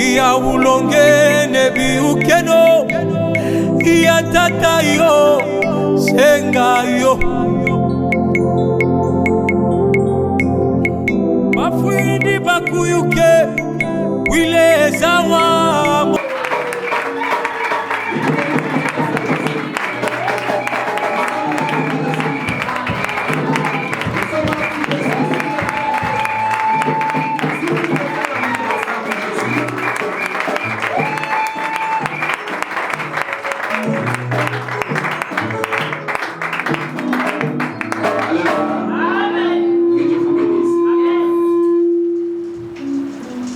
ya ulonge nebi ukeno ya tata yo senga yo bafuidi bakuyuke wile zawa.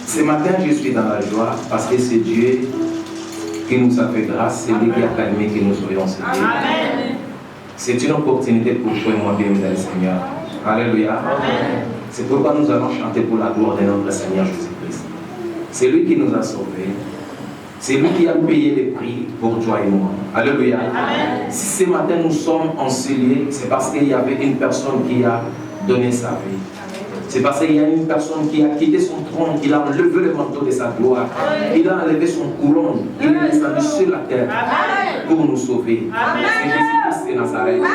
Ce matin, je suis dans la joie parce que c'est Dieu qui nous a fait grâce, c'est lui qui a calmé que nous soyons sauvés. C'est une opportunité pour toi et moi, bien-aimés le Seigneur. Alléluia. C'est pourquoi nous allons chanter pour la gloire de notre Seigneur Jésus-Christ. C'est lui qui nous a sauvés. C'est lui qui a payé le prix pour toi et moi. Alléluia. Si ce matin nous sommes enseignés, c'est parce qu'il y avait une personne qui a donné sa vie. C'est parce qu'il y a une personne qui a quitté son trône, qui a enlevé le manteau de sa gloire, il a enlevé son couronne, il est descendu sur la terre pour nous sauver. C'est Jésus-Christ de Nazareth. C'est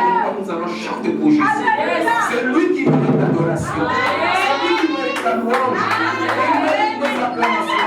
pourquoi nous allons chanter pour Jésus. C'est lui qui mérite l'adoration. C'est lui qui mérite la louange. Il mérite notre acclamation.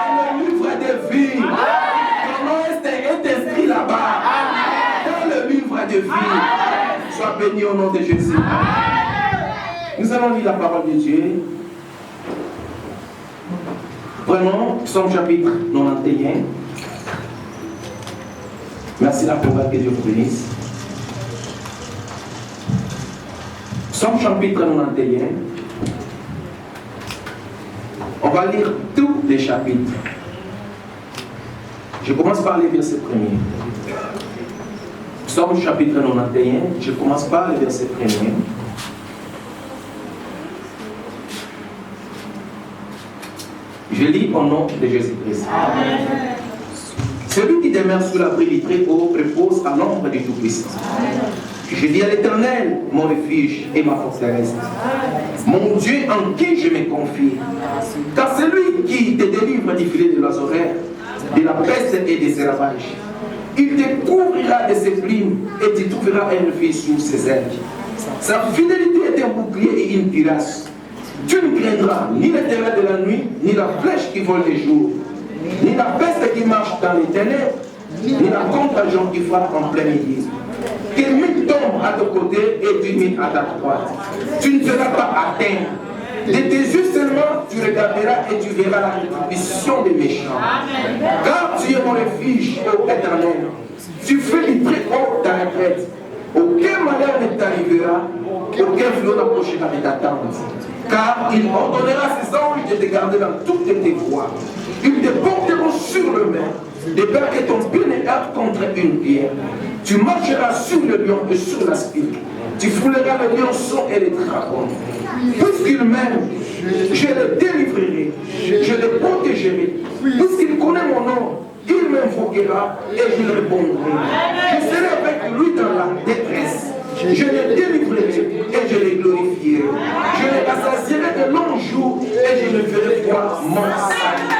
Dans le livre de vie. Ton nom est inscrit là-bas. Dans le livre de vie. Sois béni au nom de Jésus. Nous allons lire la parole de Dieu. Prenons Psaume chapitre 91. Merci la parole, que Dieu vous bénisse. Psaume chapitre 91. On va lire tous les chapitres. Je commence par les versets premiers. Psaume chapitre 91. Je commence par les versets premiers. Je lis au nom de Jésus-Christ. Celui qui demeure sous l'abri du Très-Haut repose à l'ombre du Tout-Puissant. Je dis à l'Éternel, mon refuge et ma forteresse, mon Dieu en qui je me confie. Car c'est lui qui te délivre du filet de l'oiseau-raire, de la peste et des ravages. Il te couvrira de ses plumes et tu trouveras un refuge sous ses ailes. Sa fidélité est un bouclier et une cuirasse. Tu ne craindras ni le terrain de la nuit, ni la flèche qui vole les jours, ni la peste qui marche dans les ténèbres, ni la contagion qui frappe en plein midi. Qu'il mille tombe à ton côté et 10 000 à ta droite. Tu ne seras pas atteint. De tes yeux seulement, tu regarderas et tu verras la rétribution des méchants. Car tu es mon refuge, ô Éternel. Tu fais du très haut ta retraite. Aucun malheur ne t'arrivera, aucun flot n'approchera de ta tente. Car il ordonnera ses anges de te garder dans toutes tes voies. Ils te porteront sur le main, de peur que ton pied ne heurte contre une pierre. Tu marcheras sur le lion et sur la spique. Tu fouleras le lionceau et les dragons. Puisqu'il m'aime, je le délivrerai, je le protégerai. Puisqu'il connaît mon nom, il m'invoquera et je le répondrai. Je serai avec lui dans la détresse. Je le délivrerai et je le glorifierai. Je le rassasierai de longs jours et je le ferai voir mon salut.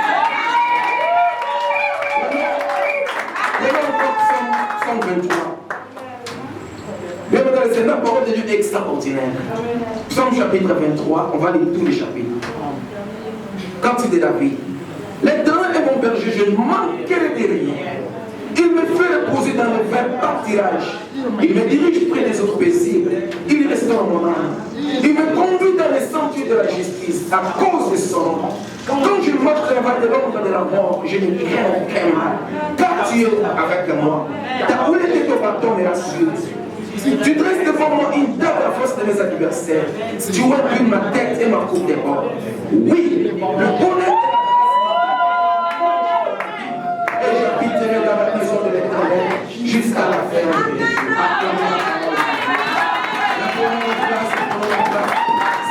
Psaume 23. Bien, c'est la parole de Dieu extraordinaire. Psaume chapitre 23, on va lire tous les chapitres. Cantique de David. L'Éternel est mon berger, je ne manquerai de rien. Il me fait reposer dans le vert pâturage. Il me dirige près des eaux paisibles. Il restaure mon âme. Il me conduit dans les sentiers de la justice à cause de son nom. Quand je marche dans la vallée de l'ombre de la mort, je ne crains aucun mal. Car tu es avec moi. Ta houlette et ton bâton me rassurent. Tu dresses devant moi une table à la force de mes adversaires. Tu inclines ma tête et ma coupe des bords. Oui, le bonheur et j'habiterai dans la maison de l'Éternel jusqu'à la fin de mes jours.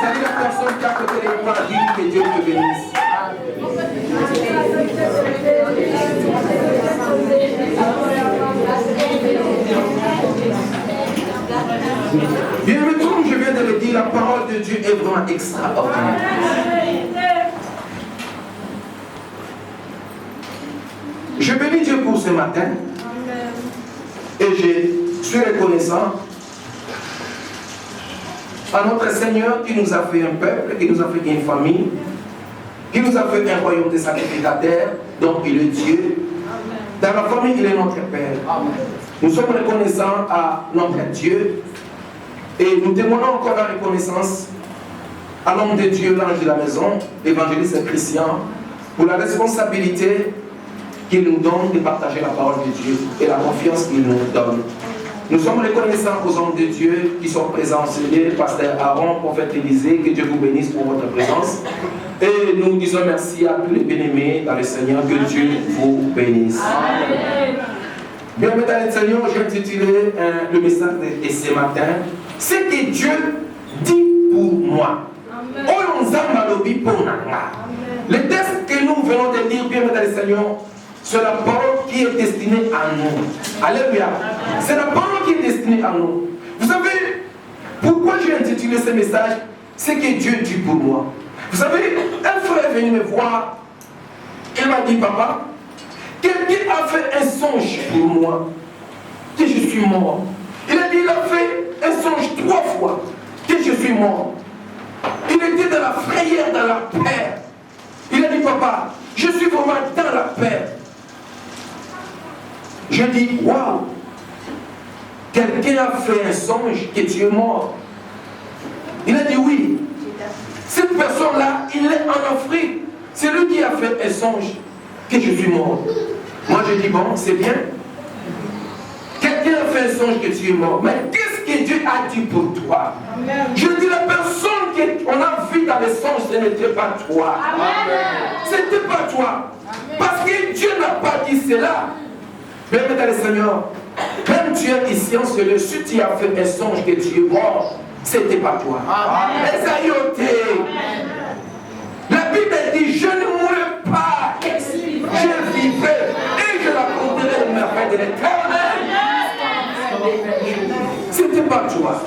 Salut la personne qui a côté les bras, dit que Dieu te bénisse. Bien, mais comme je viens de le dire, la parole de Dieu est vraiment extraordinaire. Je bénis Dieu pour ce matin. Et je suis reconnaissant à notre Seigneur qui nous a fait un peuple, qui nous a fait une famille, qui nous a fait un royaume de sacrificateurs, donc il est Dieu. Dans la famille, il est notre Père. Nous sommes reconnaissants à notre Dieu et nous témoignons encore la reconnaissance à l'homme de Dieu, l'ange de la maison, l'évangéliste Christian, pour la responsabilité qu'il nous donne de partager la parole de Dieu et la confiance qu'il nous donne. Nous sommes reconnaissants aux hommes de Dieu qui sont présents en ce lieu, pasteur Aaron, prophète Élisée, que Dieu vous bénisse pour votre présence. Et nous disons merci à tous les bien-aimés dans le Seigneur, que Dieu vous bénisse. Amen. Bien, mesdames et Seigneur, j'ai intitulé le message de ce matin, ce que Dieu dit pour moi. Le texte que nous venons de lire, bien, mesdames et Seigneur, c'est la parole qui est destinée à nous. Alléluia. C'est la parole qui est destinée à nous. Vous savez, pourquoi j'ai intitulé ce message, ce que Dieu dit pour moi. Vous savez, un frère est venu me voir, il m'a dit, papa, quelqu'un a fait un songe pour moi, que je suis mort. Il a dit, il a fait un songe 3 fois, que je suis mort. Il était dans la frayeur, dans la peur. Il a dit, papa, je suis vraiment dans la paix. Je dis, waouh, quelqu'un a fait un songe que tu es mort. Il a dit oui. Cette personne-là, il est en Afrique. C'est lui qui a fait un songe que je suis mort. Moi, je dis, bon, c'est bien. Quelqu'un a fait un songe que tu es mort. Mais qu'est-ce que Dieu a dit pour toi? Amen. Je dis, la personne qu'on a vue dans les songes, ce n'était pas toi. Ce n'était pas toi. Amen. Parce que Dieu n'a pas dit cela. Bien, dans le Seigneur, même tu es ici en ce lieu, si tu as fait un songe que tu es mort, ce n'était pas toi. Les aïotés. La Bible dit, je ne mourrai pas, je vivrai et je raconterai les merveilles de l'Éternel. Ce n'était pas toi.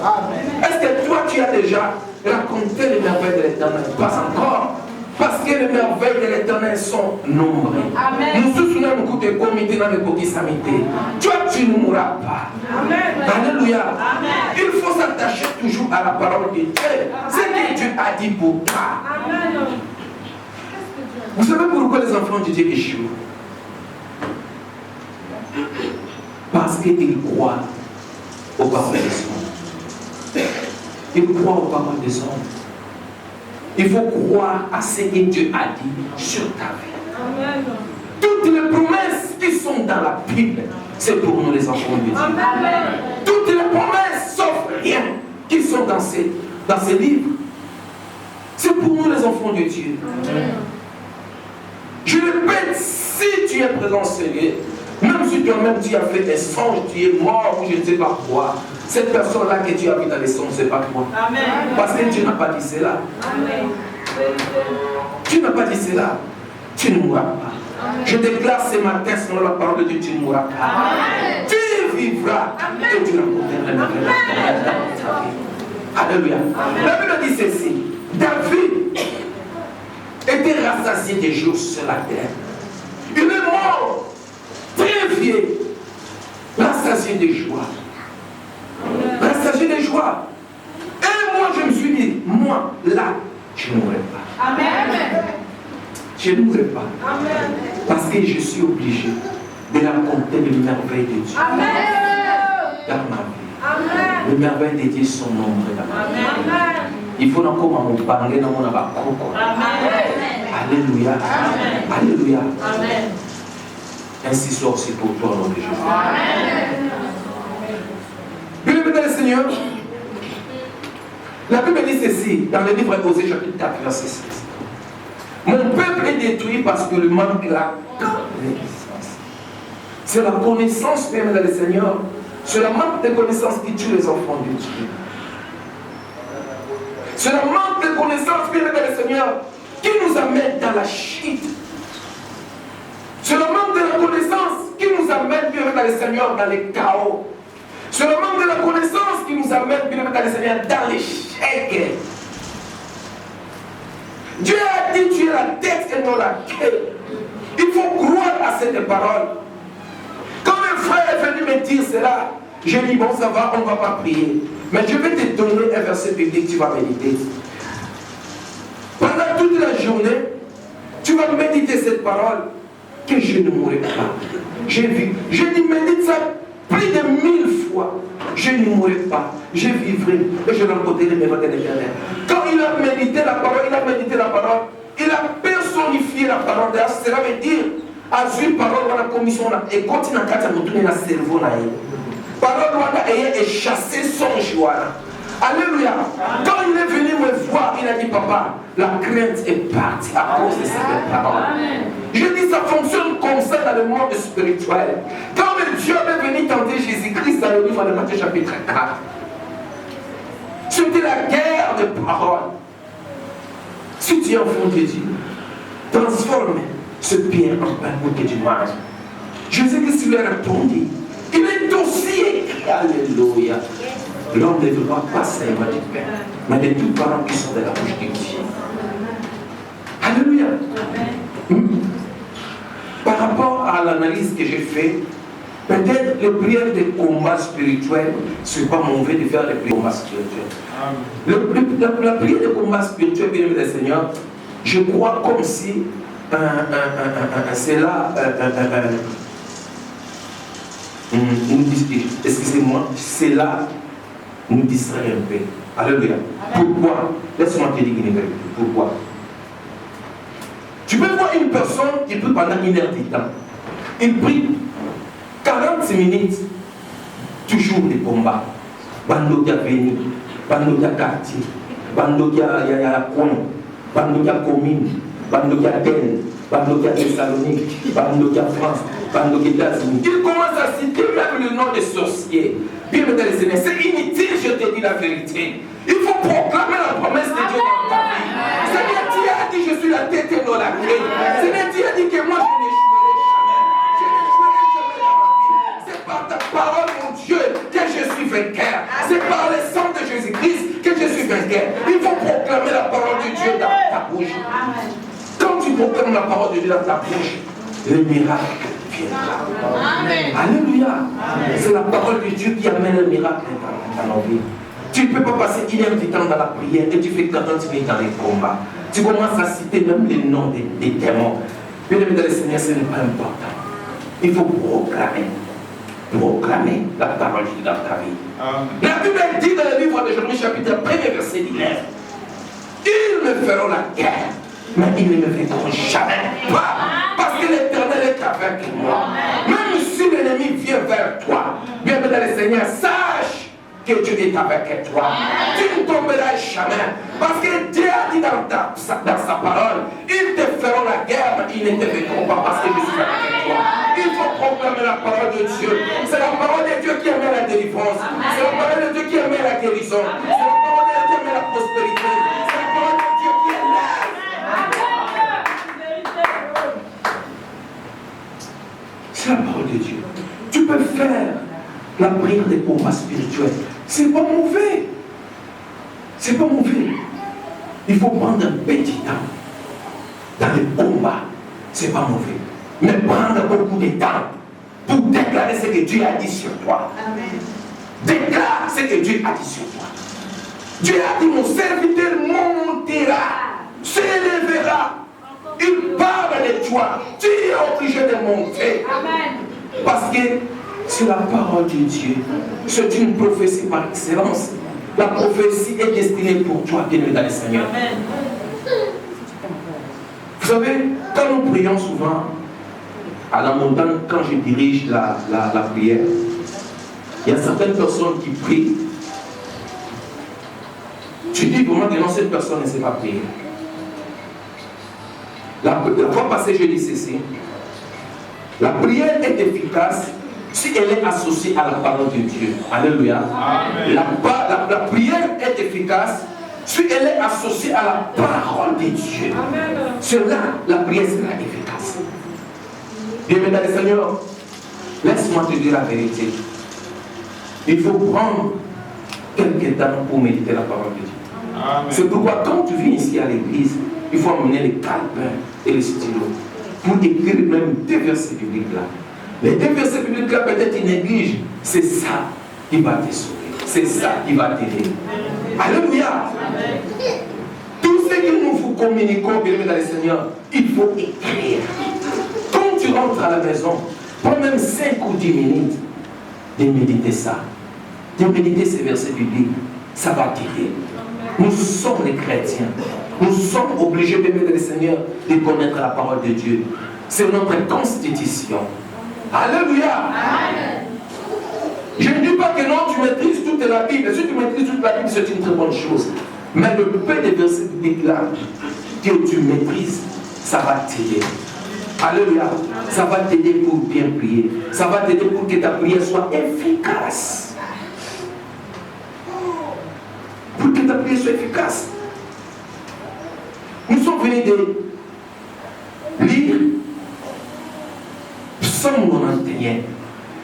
Est-ce que toi tu as déjà raconté les merveilles de l'Éternel? Pas encore. Parce que les merveilles de l'Éternel sont nombreuses. Nous nous souvenons beaucoup de comités dans le petit samité. Toi, tu ne mourras pas. Amen. Alléluia. Amen. Il faut s'attacher toujours à la parole de Dieu. C'est ce que Dieu a dit pour toi. Amen. Vous savez pourquoi les enfants de Dieu échouent? Parce qu'ils croient aux paroles des hommes. Ils croient aux paroles des hommes. Il faut croire à ce que Dieu a dit sur ta vie. Amen. Toutes les promesses qui sont dans la Bible, c'est pour nous les enfants de Dieu. Amen. Toutes les promesses, sauf rien, qui sont dans ces livres, c'est pour nous les enfants de Dieu. Amen. Je répète, si tu es présent Seigneur, même si toi-même tu as fait un songe, tu es mort ou je ne sais pas quoi, cette personne-là que tu as vu dans les songes, ce n'est pas toi. Amen. Parce que Dieu n'a pas dit cela. Amen. Tu n'as pas dit cela. Tu ne mourras pas. Amen. Je déclare ce matin, selon la parole de Dieu, tu ne mourras pas. Amen. Tu vivras. Amen. Et tu rencontreras la merveille. Alléluia. La Bible dit ceci. David était rassasié des jours sur la terre. Il est mort, très vieux, rassasié de joie. Rassasié de joie. Et moi, je me suis dit, moi, là, je ne mourrai pas. Amen. Je ne mourrai pas. Amen. Parce que je suis obligé de raconter les merveilles de Dieu. Amen. Dans ma vie. Amen. Les merveilles de Dieu sont nombreuses dans ma vie. Amen. Il faut encore m'en parler dans mon abakoko. Alléluia. Amen. Alléluia. Amen. Ainsi soit aussi pour toi, au nom de Jésus. Amen. Bien-aimés Seigneur, la Bible dit ceci dans le livre d'Osée, chapitre 4, verset 6. Mon peuple est détruit parce que le manque la connaissance. C'est la connaissance, bien-aimés le Seigneur. C'est le manque de connaissance qui tue les enfants de Dieu. C'est le manque de connaissance, bien-aimés le Seigneur, qui nous amène dans la chute. C'est le manque de la connaissance qui nous amène, bien-aimés le Seigneur, dans les chaos. C'est le manque de la connaissance qui nous amène, bien-aimés le Seigneur, dans l'échec. Dieu a dit, tu es la tête et non la queue. Il faut croire à cette parole. Quand un frère est venu me dire cela, j'ai dit, bon, ça va, on ne va pas prier. Mais je vais te donner un verset biblique, tu vas méditer. Pendant toute la journée, tu vas méditer cette parole, que je ne mourrai pas. J'ai vu. Je dis, médite ça plus de 1000 fois. Je ne mourrai pas. Je vivrai. Et je rencontrerai les merveilles de l'Éternel. Quand il a médité la parole, il a personnifié la parole. Cela veut dire, à une parole dans la commission, et continue à faire le cerveau. Parole et chasser son joie. Alléluia. Quand il est venu me voir, il a dit, papa, la crainte est partie à cause de cette parole. Je dis, ça fonctionne comme ça dans le monde spirituel. Quand Dieu est venu tenter Jésus-Christ dans le livre de Matthieu chapitre 4, c'était la guerre de parole. Si tu es enfant de Dieu, transforme ce pierre en pain que tu manges. Jésus-Christ lui a répondu. Il est aussi écrit, alléluia. L'homme ne devra pas seulement du pain, mais de toutes paroles qui sont de la bouche de Dieu. Alléluia. Par rapport à l'analyse que j'ai faite, peut-être les prières de combat spirituel, ce n'est pas mauvais de faire les prières de combat spirituel. La prière de combat spirituel, bien aimé des Seigneurs, je crois comme si c'est là, excusez-moi, c'est là nous distrait un peu. Alléluia. Pourquoi? Laisse-moi te dire une vérité. Pourquoi? Tu peux voir une personne qui prie pendant 1 heure du temps. Il prie 40 minutes, toujours des combats. Bando qui a venu, bando qui a quartier, bando qui a coin, bando qui a commune, bando qui a Athènes, bando qui a Thessalonique, bando qui a France, bando qui a États-Unis. Il commence à citer même le nom des sorciers. Bien, mesdames et messieurs, c'est inutile, je te dis la vérité. Il faut proclamer la promesse de Dieu dans ta vie. Seigneur, Dieu a dit, je suis la tête et non la clé. Seigneur, Dieu a dit que moi, je n'échouerai jamais. Je n'échouerai jamais dans ma vie. C'est par ta parole, mon Dieu, que je suis vainqueur. C'est par le sang de Jésus-Christ que je suis vainqueur. Il faut proclamer la parole de Dieu dans ta bouche. Quand tu proclames la parole de Dieu dans ta bouche, le miracle viendra. Alléluia. C'est la parole de Dieu qui amène le miracle dans nos vies. Tu ne peux pas passer 1 heure du temps dans la prière et tu fais 40 minutes dans les combats. Tu commences à citer même les noms des démons. Bien aimé dans le Seigneur, ce n'est pas important. Il faut proclamer la parole de Dieu dans ta vie. La Bible dit dans le livre de Jérémie, chapitre 1er, verset 19, ils me feront la guerre, mais ils ne me vaincront jamais pas, parce que l'Éternel est avec moi. Même si l'ennemi vient vers toi, bien aimé dans le Seigneur, sache que Dieu est avec toi. Tu ne tomberas jamais. Parce que Dieu a dit dans sa parole, ils te feront la guerre, mais ils ne te vaincront pas parce que je suis avec toi. Il faut proclamer la parole de Dieu. C'est la parole de Dieu qui amène la délivrance. C'est la parole de Dieu qui amène la guérison. C'est la parole de Dieu qui amène la prospérité. C'est la parole de Dieu qui élève. C'est la parole de Dieu. Tu peux faire la prière des combats spirituels. C'est pas mauvais. C'est pas mauvais. Il faut prendre un petit temps dans les combats. C'est pas mauvais. Mais prendre beaucoup de temps pour déclarer ce que Dieu a dit sur toi. Amen. Déclare ce que Dieu a dit sur toi. Dieu a dit, mon serviteur montera, s'élèvera. Il parle de toi. Tu es obligé de monter. Amen. Parce que c'est la parole de Dieu. C'est une prophétie par excellence. La prophétie est destinée pour toi, bien-aimé dans le Seigneur. Amen. Vous savez, quand nous prions souvent à la montagne, quand je dirige la prière, il y a certaines personnes qui prient. Tu dis vraiment que non, cette personne ne sait pas prier. La fois passée, je dis ceci. La prière est efficace si elle est associée à la parole de Dieu. Alléluia. La prière est efficace si elle est associée à la parole de Dieu. Cela, la prière sera efficace. Bien-aimé dans le Seigneur, laisse-moi te dire la vérité. Il faut prendre quelques temps pour méditer la parole de Dieu. C'est pourquoi quand tu viens ici à l'église, il faut amener les calepins et les stylos pour écrire même 2 versets bibliques là. Les 2 versets bibliques là, peut-être ils négligent. C'est ça qui va te sauver. C'est ça qui va t'aider. Alléluia. Tout ce que nous vous communiquons, bien aimé dans le Seigneur, il faut écrire. Quand tu rentres à la maison, prends même 5 ou 10 minutes de méditer ça. De méditer ces versets bibliques. Ça va t'aider. Nous sommes les chrétiens. Nous sommes obligés, bien aimé dans le Seigneur, de connaître la parole de Dieu. C'est notre constitution. Alléluia. Amen. Je ne dis pas que non, tu maîtrises toute la Bible. Si tu maîtrises toute la Bible, c'est une très bonne chose. Mais le peu de versets bibliques là que tu maîtrises, ça va t'aider. Alléluia. Ça va t'aider pour bien prier. Ça va t'aider pour que ta prière soit efficace. Pour que ta prière soit efficace. Nous sommes venus de lire Psaume 91.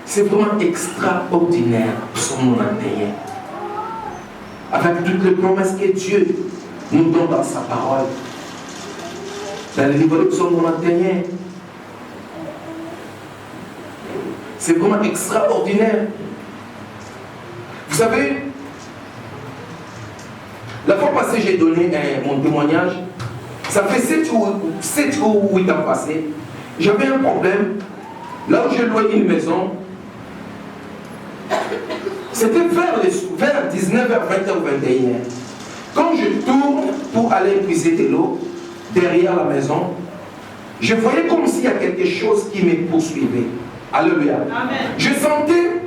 C'est vraiment extraordinaire, Psaume 91. Avec toutes les promesses que Dieu nous donne dans sa parole. Dans le livre de Psaume 91. C'est vraiment extraordinaire. Vous savez, la fois passée, j'ai donné mon témoignage Ça fait 7 ou 8 ans passés. J'avais un problème. Là où je louais une maison, c'était vers 19h, 20h, 21h. Quand je tourne pour aller puiser de l'eau derrière la maison, je voyais comme s'il y a quelque chose qui me poursuivait. Alléluia. Amen. Je sentais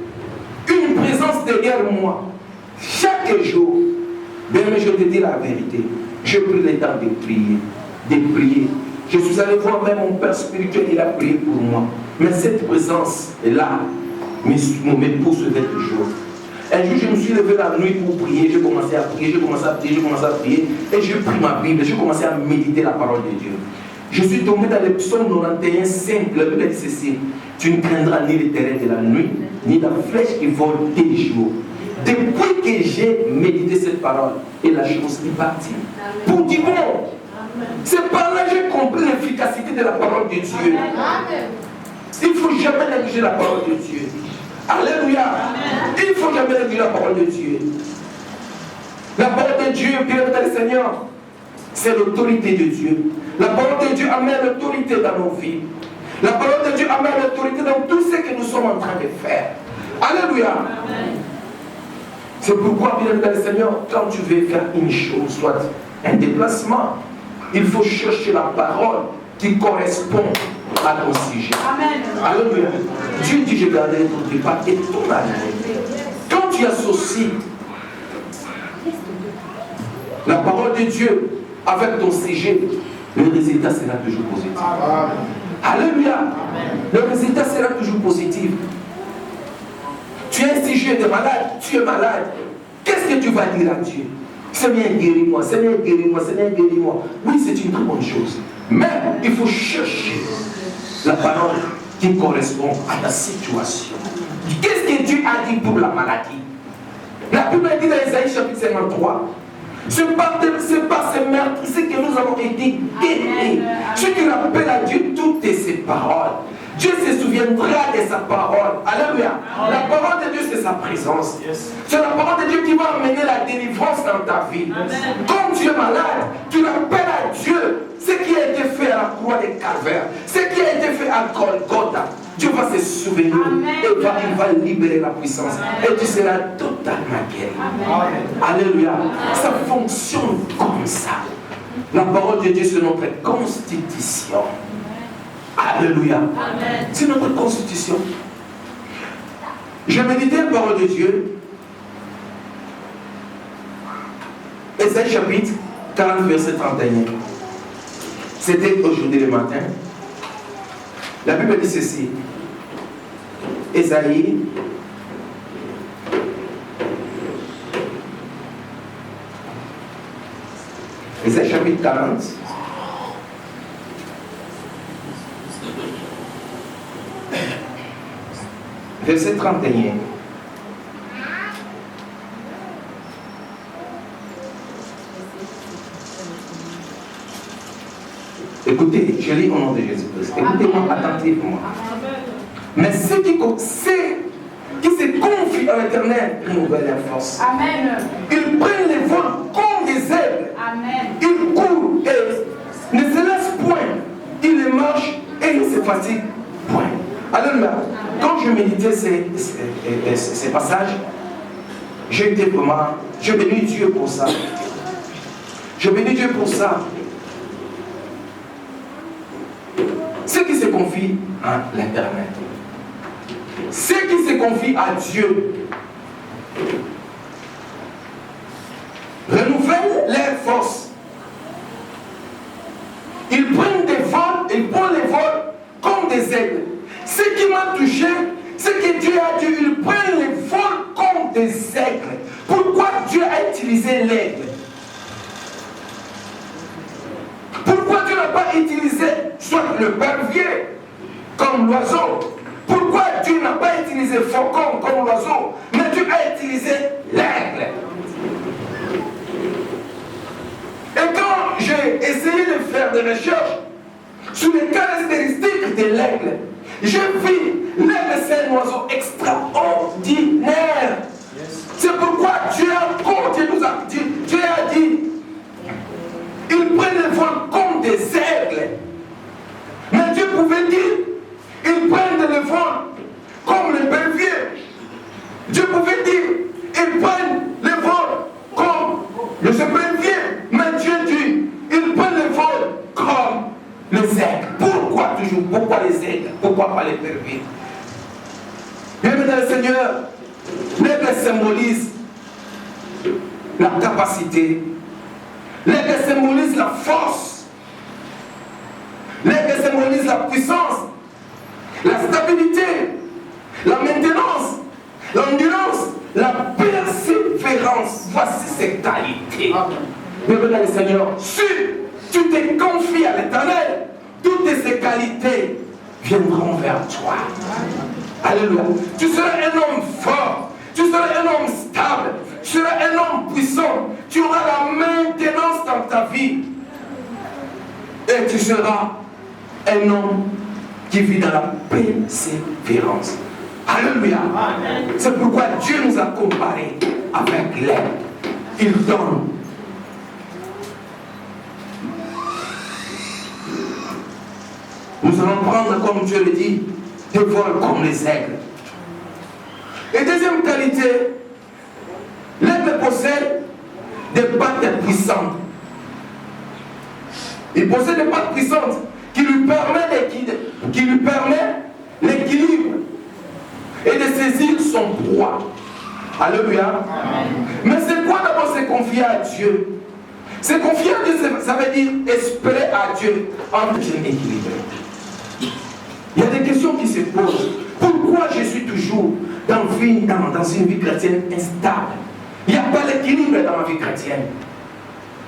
une présence derrière moi. Chaque jour, bien, mais je te dis la vérité, j'ai pris le temps de prier, de prier. Je suis allé voir même mon père spirituel, il a prié pour moi. Mais cette présence est là, me poursuivait toujours. Un jour, je me suis levé la nuit pour prier, j'ai commencé à prier, et j'ai pris ma Bible, j'ai commencé à méditer la parole de Dieu. Je suis tombé dans le psaume 91, 5, la Bible dit ceci: tu ne craindras ni les terrains de la nuit, ni la flèche qui vole des jours. Depuis que j'ai médité cette parole, et la chose est partie. Pour dire bon, c'est par là que j'ai compris l'efficacité de la parole de Dieu. Il ne faut jamais négliger la parole de Dieu. Alléluia. Il ne faut jamais négliger la parole de Dieu. La parole de Dieu, bien le Seigneur, c'est l'autorité de Dieu. La parole de Dieu amène l'autorité dans nos vies. La parole de Dieu amène l'autorité dans tout ce que nous sommes en train de faire. Alléluia. C'est pourquoi, bien le Seigneur, quand tu veux faire une chose, soit un déplacement, il faut chercher la parole qui correspond à ton sujet. Amen. Alléluia. Dieu dit: je garderai ton départ et ton arrivée. Quand tu associes la parole de Dieu avec ton sujet, le résultat sera toujours positif. Amen. Alléluia. Amen. Le résultat sera toujours positif. Tu es un sujet de malade, tu es malade. Qu'est-ce que tu vas dire à Dieu? Seigneur, guéris-moi, Seigneur, guéris-moi, Seigneur, guéris-moi. Oui, c'est une très bonne chose. Mais il faut chercher la parole qui correspond à ta situation. Qu'est-ce que Dieu a dit pour la maladie? La Bible dit dans Isaïe chapitre 53, c'est par ces meurtres que nous avons été guéris. Ce qui rappelle à Dieu toutes ses paroles. Dieu se souviendra de sa parole. Alléluia. La parole de Dieu, c'est sa présence. C'est la parole de Dieu qui va amener la délivrance dans ta vie. Quand tu es malade, tu rappelles à Dieu ce qui a été fait à la croix des Calvaires, ce qui a été fait à Golgotha. Dieu va se souvenir et il va libérer la puissance. Et tu seras totalement guéri. Alléluia. Ça fonctionne comme ça. La parole de Dieu, c'est notre constitution. Alléluia. C'est notre constitution. Je méditais la parole de Dieu. Ésaïe chapitre 40, verset 31. C'était aujourd'hui le matin. La Bible dit ceci. Ésaïe chapitre 40. Verset 31. Écoutez, je lis au nom de Jésus-Christ. Écoutez-moi attentivement. Mais ceux qui se confient à l'Éternel renouvellent leur force. Amen. Ils prennent les vols comme des aigles. Amen. Ils courent et ne se laissent point. Ils marchent et ne se fatiguent point. Alléluia. Quand je méditais ces passages, j'ai béni Dieu pour ça. Je bénis Dieu pour ça. Ceux qui se confient à l'Internet, ceux qui se confient à Dieu, renouvellent leurs forces. Ils prennent des vols, ils prennent les vols comme des aigles. Ce qui m'a touché, c'est que Dieu a dit, ils prennent les vols comme des aigles. Pourquoi Dieu a utilisé l'aigle? Pourquoi Dieu n'a pas utilisé soit le pervier comme l'oiseau? Pourquoi Dieu n'a pas utilisé faucon comme l'oiseau? Mais Dieu a utilisé l'aigle. Et quand j'ai essayé de faire des recherches sur les caractéristiques de l'aigle, j'ai vu l'aigle, c'est un oiseau extraordinaire. C'est pourquoi Dieu a dit, ils prennent le vol comme des aigles. Mais Dieu pouvait dire, ils prennent le vol comme les bergers. Dieu pouvait dire, ils prennent le vol comme les bergers. Mais Dieu dit, ils prennent le vol comme les aigles. Pourquoi toujours? Pourquoi les aigles? Pourquoi pas les bergers? Bien, mesdames et Seigneur, l'aigle symbolise la capacité. L'aigle symbolise la force. L'aigle symbolise la puissance, la stabilité, la maintenance, l'endurance, la persévérance. Voici ces qualités. Mais mesdames et Seigneur, si tu te confies à l'Éternel, toutes ces qualités viendront vers toi. Alléluia. Tu seras un homme fort. Tu seras un homme stable. Tu seras un homme puissant. Tu auras la maintenance dans ta vie. Et tu seras un homme qui vit dans la persévérance. Alléluia. C'est pourquoi Dieu nous a comparés avec l'aigle. Il donne. Nous allons prendre, comme Dieu le dit, des vols comme les aigles. Et deuxième qualité, l'aigle possède des pattes puissantes. Il possède des pattes puissantes qui lui permettent l'équilibre et de saisir son proie. Alléluia. Mais c'est quoi d'abord se confier à Dieu? Se confier à Dieu, ça veut dire espérer à Dieu en équilibre. Il y a des questions qui se posent. Pourquoi je suis toujours dans une vie chrétienne instable? Il n'y a pas d'équilibre dans ma vie chrétienne.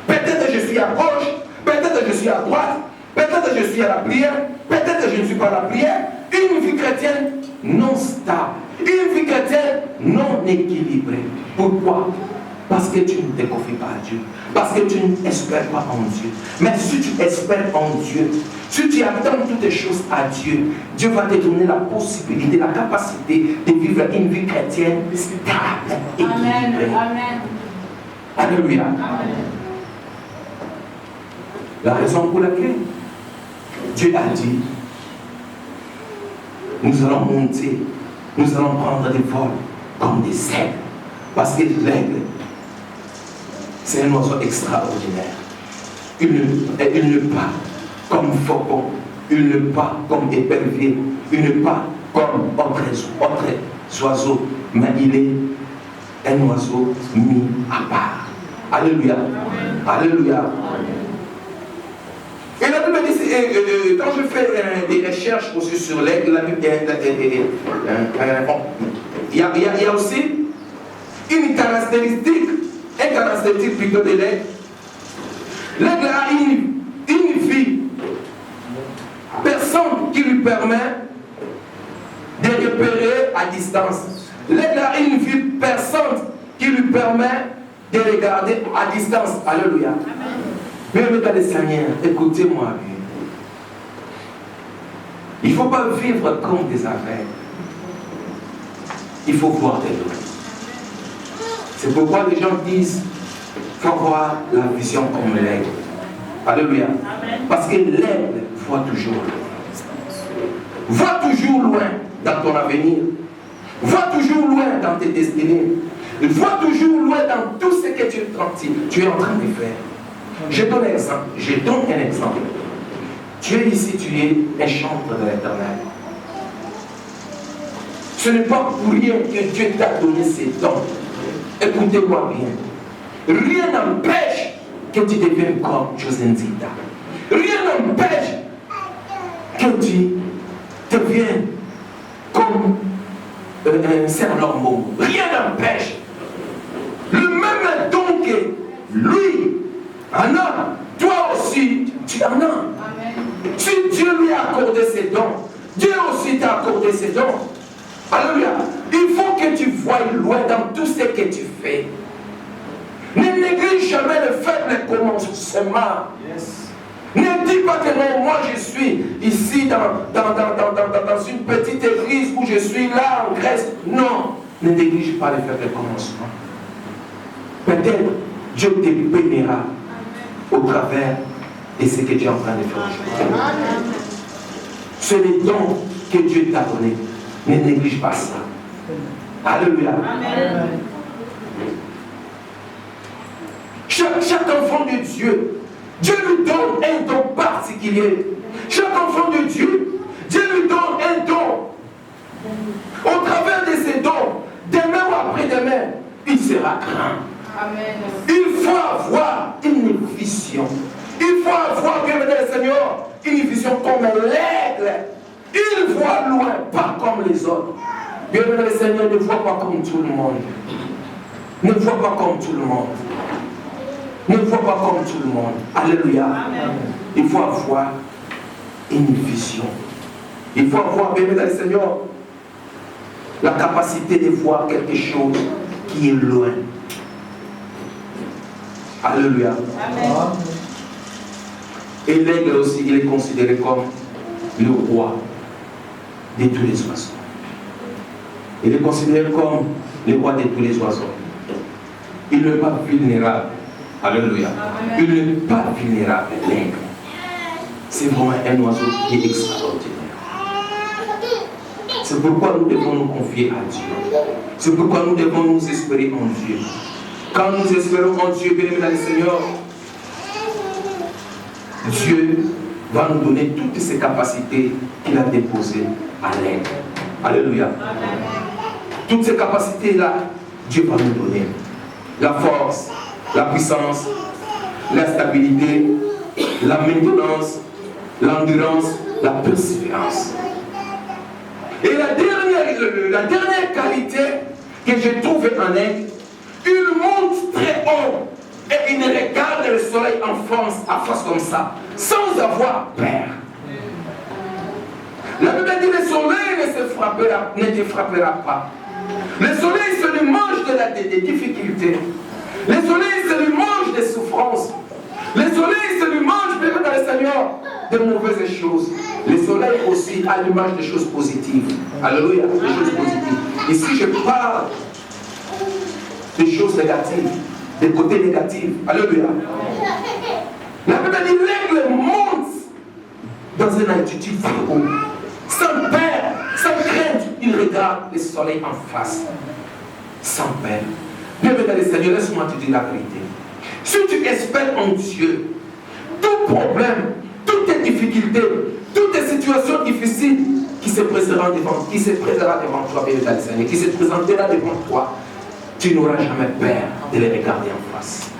Peut-être je suis à gauche, peut-être je suis à droite, peut-être je suis à la prière, peut-être je ne suis pas à la prière. Une vie chrétienne non stable, une vie chrétienne non équilibrée. Pourquoi? Parce que tu ne te confies pas à Dieu. Parce que tu n'espères pas en Dieu. Mais si tu espères en Dieu, si tu attends toutes les choses à Dieu, Dieu va te donner la possibilité, la capacité de vivre une vie chrétienne stable, équilibrée. Amen. Alléluia. Amen. La raison pour laquelle Dieu a dit, nous allons monter, nous allons prendre des vols comme des aigles. Parce que l'aigle, c'est un oiseau extraordinaire. Il ne part comme faucon, il ne part comme épervier, il ne part comme autre oiseau, mais il est un oiseau mis à part. Alléluia. Alléluia. Et la Bible dit, quand je fais des recherches aussi sur l'aigle, il y a aussi une caractéristique plutôt de l'aigle. L'aigle a une vie personne qui lui permet de repérer à distance. L'aigle a une vie personne qui lui permet de regarder à distance. Alléluia. Mais mesdames et Seigneur, écoutez-moi bien. Il ne faut pas vivre comme des aveugles. Il faut voir de loin. C'est pourquoi les gens disent qu'il faut voir la vision comme l'aigle. Alléluia. Parce que l'aigle voit toujours loin. Vois toujours loin dans ton avenir. Vois toujours loin dans tes destinées. Vois toujours loin dans tout ce que tu es en train de faire. Je donne un exemple. Tu es ici, tu es un chantre de l'Éternel. Ce n'est pas pour rien que Dieu t'a donné ces dons. Écoutez-moi bien. Rien n'empêche que tu deviennes comme Josenzita. Rien n'empêche que tu deviennes comme un Saint-Lormeau. Rien n'empêche. Le même don que lui en a, toi aussi tu en as. Amen. Si Dieu lui a accordé ses dons, Dieu aussi t'a accordé ses dons. Alléluia. Il faut que tu voies loin dans tout ce que tu fais. Ne néglige jamais le faible commencement. Yes. Ne dis pas que non, moi je suis ici dans une petite église où je suis là en Grèce. Non, ne néglige pas le faible commencement. Peut-être Dieu te bénira au travers et ce que tu es en train de faire aujourd'hui. C'est les dons que Dieu t'a donnés. Ne néglige pas ça. Alléluia. Chaque enfant de Dieu, Dieu lui donne un don particulier. Chaque enfant de Dieu, Dieu lui donne un don. Au travers de ces dons, demain ou après-demain, il sera grand. Amen. Il faut avoir une vision. Il faut avoir, bien aimé le Seigneur, une vision comme l'aigle. Il voit loin, pas comme les autres. Bien aimé le Seigneur, ne voit pas comme tout le monde. Ne voit pas comme tout le monde. Ne voit pas comme tout le monde. Alléluia. Amen. Il faut avoir une vision. Il faut avoir, bien aimé le Seigneur, la capacité de voir quelque chose qui est loin. Alléluia. Amen. Et l'aigle aussi, il est considéré comme le roi de tous les oiseaux. Il est considéré comme le roi de tous les oiseaux. Il n'est pas vulnérable. Alléluia. Amen. Il n'est pas vulnérable, l'aigle. C'est vraiment un oiseau qui est extraordinaire. C'est pourquoi nous devons nous confier à Dieu. C'est pourquoi nous devons nous espérer en Dieu. Quand nous espérons en Dieu, bien-aimé dans le Seigneur, Dieu va nous donner toutes ces capacités qu'il a déposées à l'aigle. Alléluia. Toutes ces capacités-là, Dieu va nous donner. La force, la puissance, la stabilité, la maintenance, l'endurance, la persévérance. Et la dernière qualité que j'ai trouvée en aigle, il monte très haut et il regarde le soleil en face comme ça, sans avoir peur. La Bible dit le soleil ne te frappera pas. Le soleil se lui mange des difficultés. Le soleil se lui mange des souffrances. Le soleil se lui mange, bien dans le Seigneur, de mauvaises choses. Le soleil aussi a l'image des choses positives. Alléluia, des choses positives. Ici, je parle des choses négatives, des côtés négatifs. Alléluia. La Bible dit l'aigle monte dans une altitude très haut. Sans peur, sans crainte, il regarde le soleil en face. Sans peur. Bienvenue dans le Seigneur, laisse-moi te dire la vérité. Si tu espères en Dieu, tout problème, toutes tes difficultés, toutes tes situations difficiles qui se présenteront devant toi, bien dans le Seigneur, qui se présentera devant toi, tu n'auras jamais peur de les regarder en face.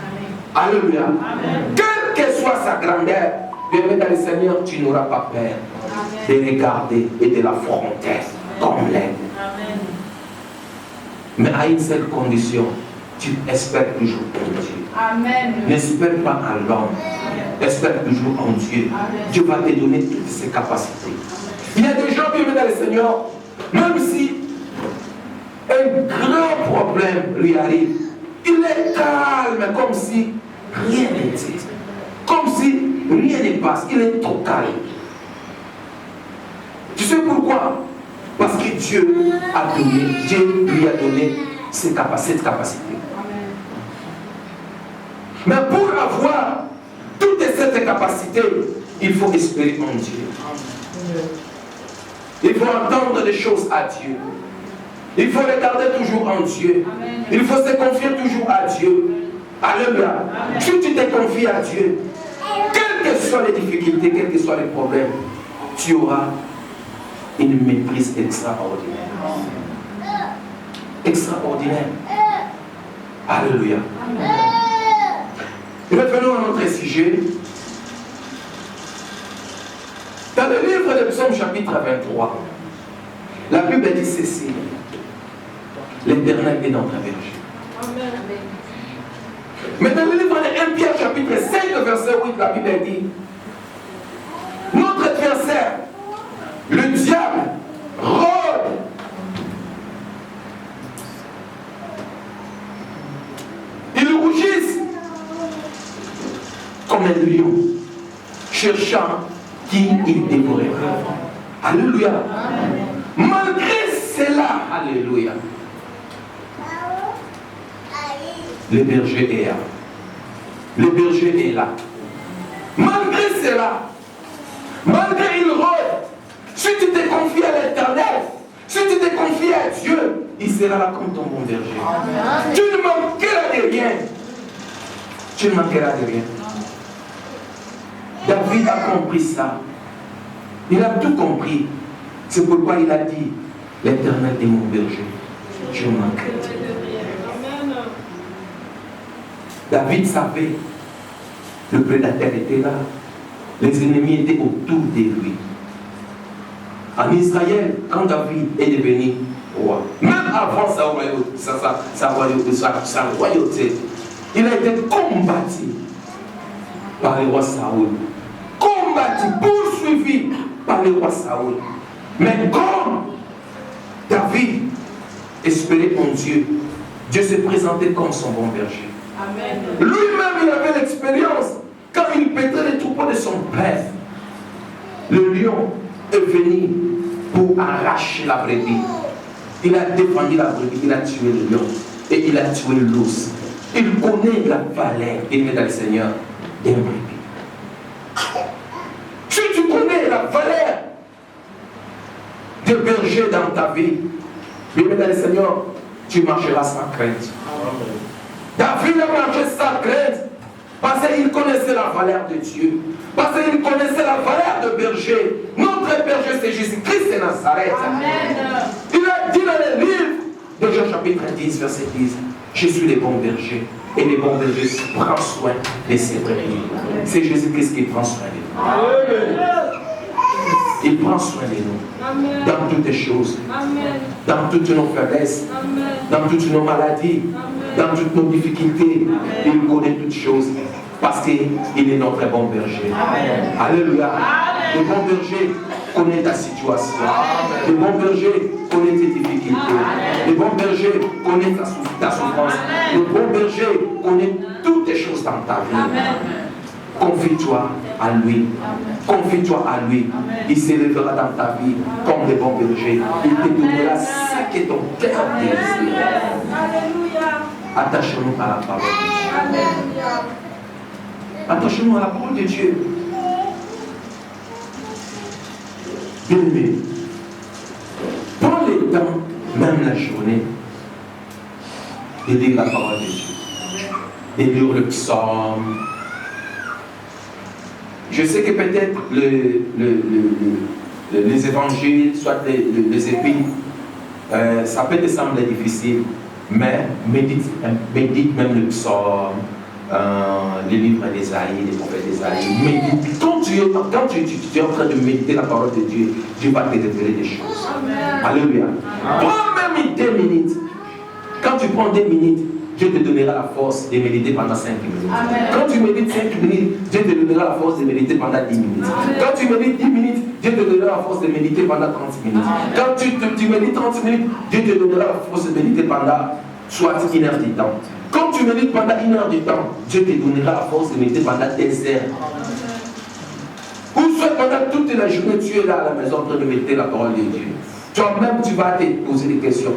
Amen. Alléluia. Amen. Quelle que soit sa grandeur, bien dans le Seigneur, tu n'auras pas peur de regarder et de l'affronter comme l'aigle. Mais à une seule condition, tu espères toujours en Dieu. Amen. N'espère pas en l'homme. Espère toujours en Dieu. Amen. Dieu va te donner toutes ses capacités. Il y a des gens qui viennent dans le Seigneur, même si un grand problème lui arrive, il est calme, comme si rien n'était. Comme si rien ne passe. Il est trop calme. Tu sais pourquoi? Parce que Dieu lui a donné cette capacité. Mais pour avoir toutes ces capacités, il faut espérer en Dieu. Il faut entendre des choses à Dieu. Il faut regarder toujours en Dieu. Il faut se confier toujours à Dieu. Alléluia. Si tu te confies à Dieu, quelles que soient les difficultés, quels que soient les problèmes, tu auras une maîtrise extraordinaire. Extraordinaire. Alléluia. Revenons à notre sujet. Dans le livre de Psaume chapitre 23, la Bible dit ceci: l'Éternel est notre berger. Mais dans le livre de 1 Pierre chapitre 5 verset 8, la Bible dit: notre adversaire, le diable, rôde. Il rougisse comme un lion, cherchant qui il dévorera. Alléluia. Malgré cela, alléluia, le berger est là. Le berger est là. Malgré là. Malgré il rôde, si tu te confies à l'Éternel, si tu te confies à Dieu, il sera là comme ton bon berger. Tu ne manqueras de rien. Tu ne manqueras de rien. David a compris ça. Il a tout compris. C'est pourquoi il a dit, l'Éternel est mon berger. Je ne manquerai de rien. David savait, le prédateur était là. Les ennemis étaient autour de lui. En Israël, quand David est devenu roi, même avant sa royauté, il a été combattu par le roi Saoul. Combattu, poursuivi par le roi Saoul. Mais comme David espérait en Dieu, Dieu se présentait comme son bon berger. Lui-même, il avait l'expérience. Quand il pétrait les troupeaux de son père, le lion est venu pour arracher la brebis. Il a défendu la brebis, il a tué le lion et il a tué l'ours. Il connaît la valeur, aimé dans le Seigneur, d'un brebis. Si tu connais la valeur de berger dans ta vie, aimé dans le Seigneur, tu marcheras sans crainte. David a marché sans crainte parce qu'il connaissait la valeur de Dieu, parce qu'il connaissait la valeur de berger. Notre berger, c'est Jésus-Christ de Nazareth. Amen. Il a dit dans le livre de Jean chapitre 10, verset 10, je suis le bon berger, et le bon berger prend soin de ses brebis. C'est Jésus-Christ qui prend soin de nous. Amen. Il prend soin de nous. Amen. Dans toutes les choses. Amen. Dans toutes nos faiblesses. Amen. Dans toutes nos maladies. Amen. Dans toutes nos difficultés. Amen. Il connaît toutes choses. Parce qu'il est notre bon berger. Amen. Alléluia. Amen. Le bon berger connaît ta situation. Amen. Le bon berger connaît tes difficultés. Amen. Le bon berger connaît ta souffrance. Amen. Le bon berger connaît toutes les choses dans ta vie. Amen. Confie-toi à lui. Confie-toi à lui. Amen. Il s'élèvera dans ta vie comme le bon berger. Il te donnera ce que ton cœur désire. Attachons-nous à la parole de Dieu. Attachons-nous à la parole de Dieu. Bien-aimé, prends le temps, même la journée, de lire la parole de Dieu. De lire le psaume. Je sais que peut-être les évangiles, soit les épîtres, ça peut te sembler difficile, mais médite même le psaume, les livres d'Ésaïe, les prophètes d'Ésaïe. Médite. Quand tu es en train de méditer la parole de Dieu, Dieu va te révéler des choses. Amen. Alléluia. Prends même 2 minutes. Quand tu prends 2 minutes, Dieu te donnera la force de méditer pendant 5 minutes. Amen. Quand tu médites 5 minutes, Dieu te donnera la force de méditer pendant 10 minutes. Amen. Quand tu médites 10 minutes, Dieu te donnera la force de méditer pendant 30 minutes. Amen. Quand tu médites 30 minutes, Dieu te donnera la force de méditer pendant soit 1 heure du temps. Quand tu médites pendant 1 heure du temps, Dieu te donnera la force de méditer pendant 2 heures. Ou soit pendant toute la journée, tu es là à la maison en train de méditer la parole de Dieu. Toi-même, tu vas te poser des questions.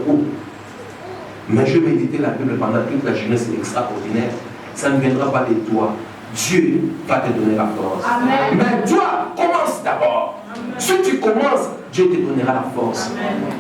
Mais je méditais la Bible pendant toute la journée, c'est extraordinaire. Ça ne viendra pas de toi. Dieu va te donner la force. Amen. Mais toi, commence d'abord. Si tu commences, Dieu te donnera la force. Amen.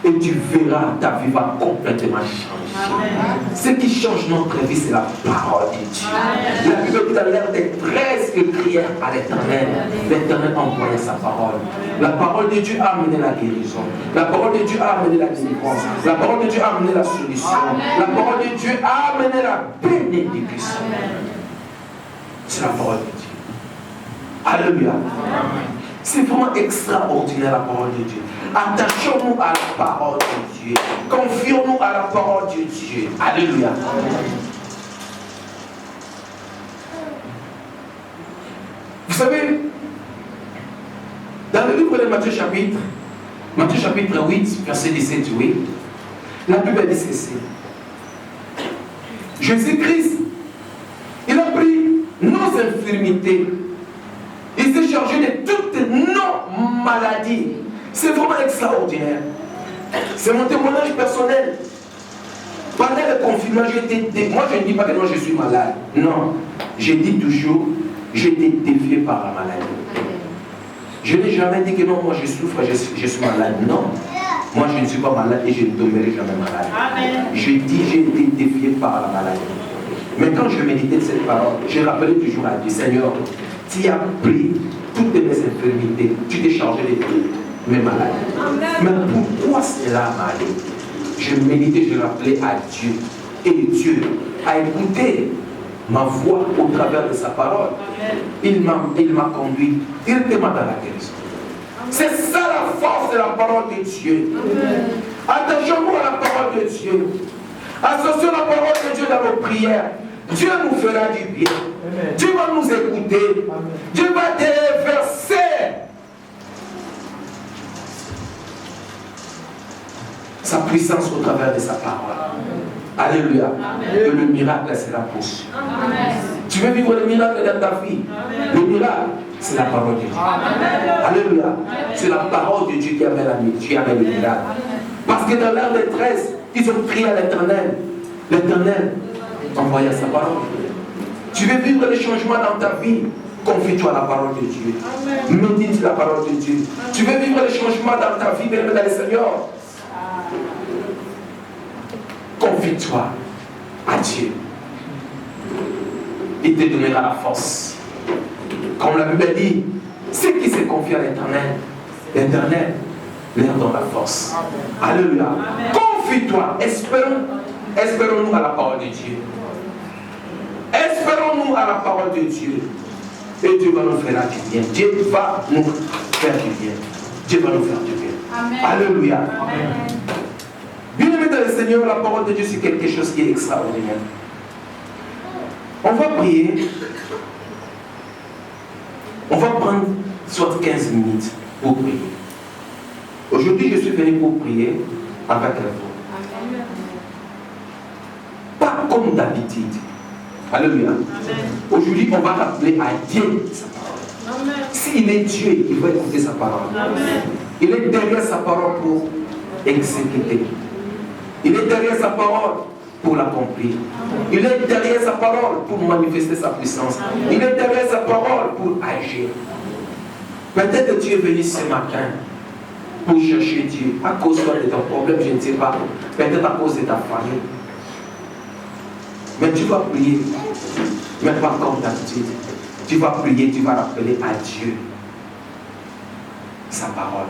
Et tu verras, ta vie va complètement changer. Amen. Ce qui change notre vie, c'est la parole de Dieu. Amen. La Bible dit à l'air des 13 que crièrent à l'Éternel. L'Éternel envoyait sa parole. La parole de Dieu a amené la guérison. La parole de Dieu a amené la délivrance. La parole de Dieu a amené la solution. Amen. La parole de Dieu a amené la bénédiction. C'est la parole de Dieu. Alléluia. C'est vraiment extraordinaire la parole de Dieu. Attachons-nous à la parole de Dieu. Confions-nous à la parole de Dieu. Alléluia. Vous savez, dans le livre de Matthieu chapitre 8, verset 17-8, la Bible dit ceci. Jésus-Christ, il a pris nos infirmités. Il s'est chargé de toutes nos maladies. C'est vraiment extraordinaire. C'est mon témoignage personnel. Pendant le confinement, moi je ne dis pas que moi je suis malade. Non. Je dis toujours, j'ai été défié par la maladie. Je n'ai jamais dit que non, moi je souffre, je suis malade. Non. Moi je ne suis pas malade et je ne tomberai jamais malade. Je dis j'ai été défié par la maladie. Mais quand je méditais cette parole, j'ai rappelé toujours à Dieu, Seigneur, tu as pris toutes mes infirmités, tu t'es chargé de mes maladies. Mais pourquoi cela m'arrive? Je méditais, je rappelais à Dieu. Et Dieu a écouté ma voix au travers de sa parole. Il m'a conduit directement dans la guérison. C'est ça la force de la parole de Dieu. Attachons-nous à la parole de Dieu. Associons la parole de Dieu dans nos prières. Dieu nous fera du bien. Dieu va nous écouter. Dieu va déverser sa puissance au travers de sa parole. Alléluia. Et le miracle sera possible. Tu veux vivre le miracle dans ta vie? Le miracle, c'est la parole de Dieu. Alléluia. C'est la parole de Dieu qui amène le miracle. Parce que dans leur détresse, ils ont crié à l'Éternel. L'Éternel envoya sa parole. Tu veux vivre les changements dans ta vie? Confie-toi à la parole de Dieu. Médite la parole de Dieu. Tu veux vivre les changements dans ta vie, bien-aimé dans le Seigneur? Confie-toi à Dieu. Il te donnera la force. Comme la Bible dit, ceux qui se confient à l'Éternel, l'Éternel leur donne la force. Alléluia. Confie-toi. Espérons-nous à la parole de Dieu. Espérons-nous à la parole de Dieu. Et Dieu va nous faire du bien. Dieu va nous faire du bien. Dieu va nous faire du bien. Amen. Alléluia. Amen. Bien-aimé dans le Seigneur, la parole de Dieu, c'est quelque chose qui est extraordinaire. On va prier. On va prendre soit 15 minutes pour prier. Aujourd'hui, je suis venu pour prier avec vous. Pas comme d'habitude. Alléluia. Aujourd'hui, on va rappeler à Dieu sa parole. S'il est Dieu, il va écouter sa parole. Amen. Il est derrière sa parole pour exécuter. Il est derrière sa parole pour l'accomplir. Il est derrière sa parole pour manifester sa puissance. Amen. Il est derrière sa parole pour agir. Peut-être que tu es venu ce matin pour chercher Dieu à cause de ton problème, je ne sais pas. Peut-être à cause de ta famille. Mais tu vas prier, mais pas comme d'habitude. Tu vas prier, tu vas rappeler à Dieu sa parole.